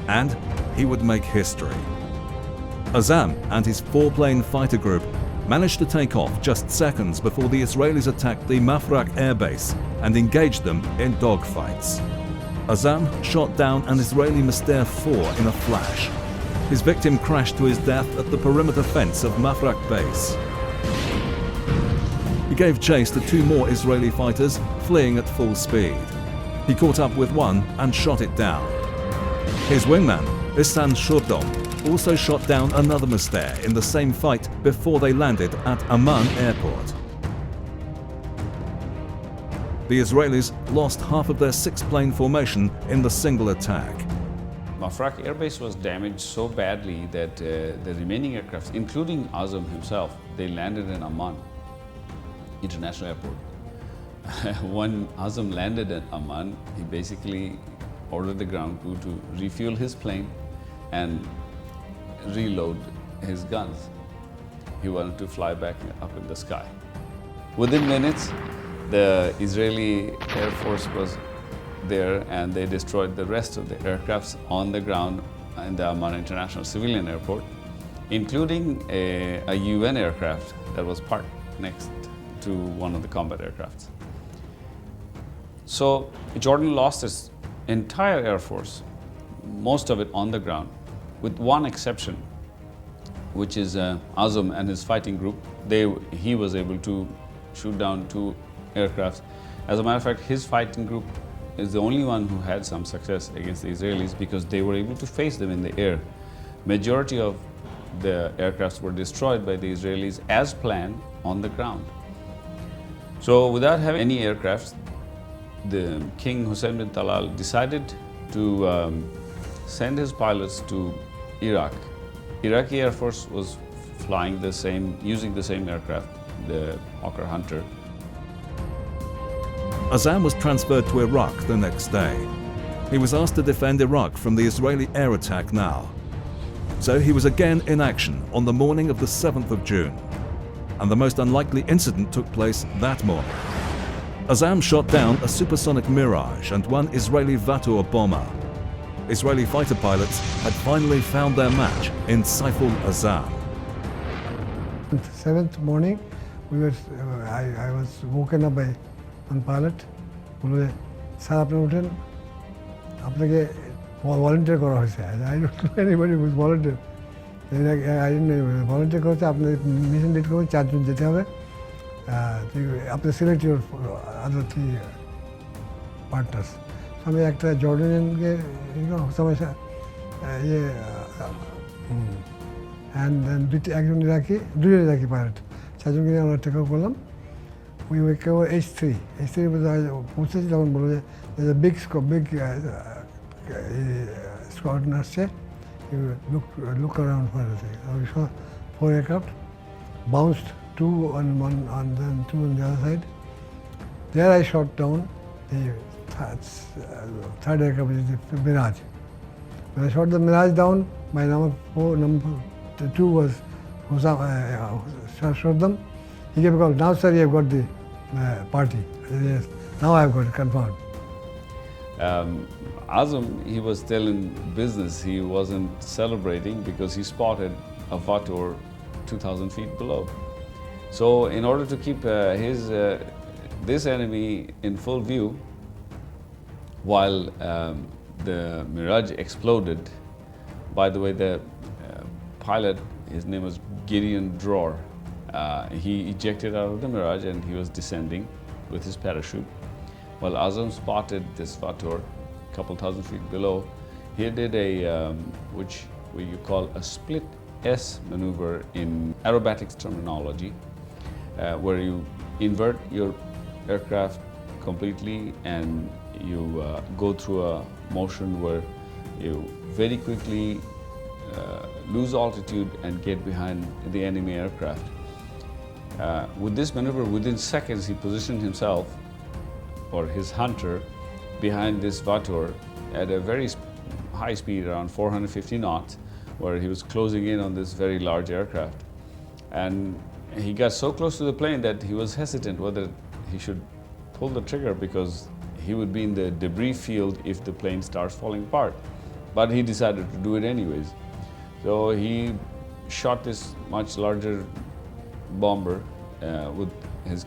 and he would make history. Azam and his 4-plane fighter group managed to take off just seconds before the Israelis attacked the Mafraq airbase and engaged them in dogfights. Azam shot down an Israeli Mr Saiful in a flash. His victim crashed to his death at the perimeter fence of Mafraq base. He gave chase to 2 more Israeli fighters fleeing at full speed. He caught up with one and shot it down. His wingman, Ihsan Shurdom, also shot down another Mr in the same fight before they landed at Amman airport. The Israelis lost half of their 6-plane formation in the single attack. Mafraq airbase was damaged so badly that the remaining aircraft, including Azam himself, they landed in Amman International Airport. When Azam landed in Amman, he basically ordered the ground crew to refuel his plane and reload his guns. He wanted to fly back up in the sky. Within minutes, the Israeli Air Force was there and they destroyed the rest of the aircrafts on the ground in the Amman International Civilian Airport, including a UN aircraft that was parked next to one of the combat aircrafts. So Jordan lost its entire Air Force, most of it on the ground, with one exception, which is Azam and his fighting group. He was able to shoot down 2 aircrafts. As a matter of fact, his fighting group is the only one who had some success against the Israelis because they were able to face them in the air. Majority of the aircrafts were destroyed by the Israelis as planned on the ground. So without having any aircrafts, the King Hussein bin Talal decided to send his pilots to Iraq. Iraqi Air Force was using the same aircraft, the Hawker Hunter. Azam was transferred to Iraq the next day. He was asked to defend Iraq from the Israeli air attack now. So he was again in action on the morning of the 7th of June. And the most unlikely incident took place that morning. Azam shot down a supersonic Mirage and 1 Israeli Vator bomber. Israeli fighter pilots had finally found their match in Saiful Azam. On the 7th morning, I was woken up by one pilot. বলল sir আপনি উঠেন, আপনাকে volunteer করা হয়েছে. I don't know anybody who was volunteer. I didn't know volunteer করেছে, আপনি mission lead করবেন, 4 জন যেতে হবে. আপনি সিলেক্ট ইউর আদার 3 পার্টনার্স. আমি একটা জর্ডানিয়ানকে সমস্যা একজন ইরাকি, 2জন ইরাকি পাইলট, 4 জনকে নিয়ে আমরা টেক অফ করলাম. We were covered H3 পৌঁছেছি তখন বললো যে বিগ স্কোয়াড্রন আসছে, look around for everything. We saw 4 aircraft, bounced 2 on one and then 2 on the other side. There I shot down the 3rd aircraft, which is the Mirage. When I shot the Mirage down, my number 2 was shot them. He gave a call, now sir, you have got the party. I said, yes, now I have got it confirmed. Azam, he was still in business. He wasn't celebrating because he spotted a Vator 2,000 feet below. So in order to keep this enemy in full view, while the Mirage exploded, by the way, the pilot, his name was Gideon Dror. He ejected out of the Mirage and he was descending with his parachute. While Azam spotted this Vator a couple thousand feet below, he did which you call a split S maneuver in aerobatics terminology, where you invert your aircraft completely and you go through a motion where you very quickly lose altitude and get behind the enemy aircraft. With this maneuver, within seconds, he positioned himself or his hunter behind this Vator at a very high speed, around 450 knots, where he was closing in on this very large aircraft. And he got so close to the plane that he was hesitant whether he should pull the trigger because he would be in the debris field if the plane starts falling apart. but he decided to do it anyways. So he shot this much larger bomber with his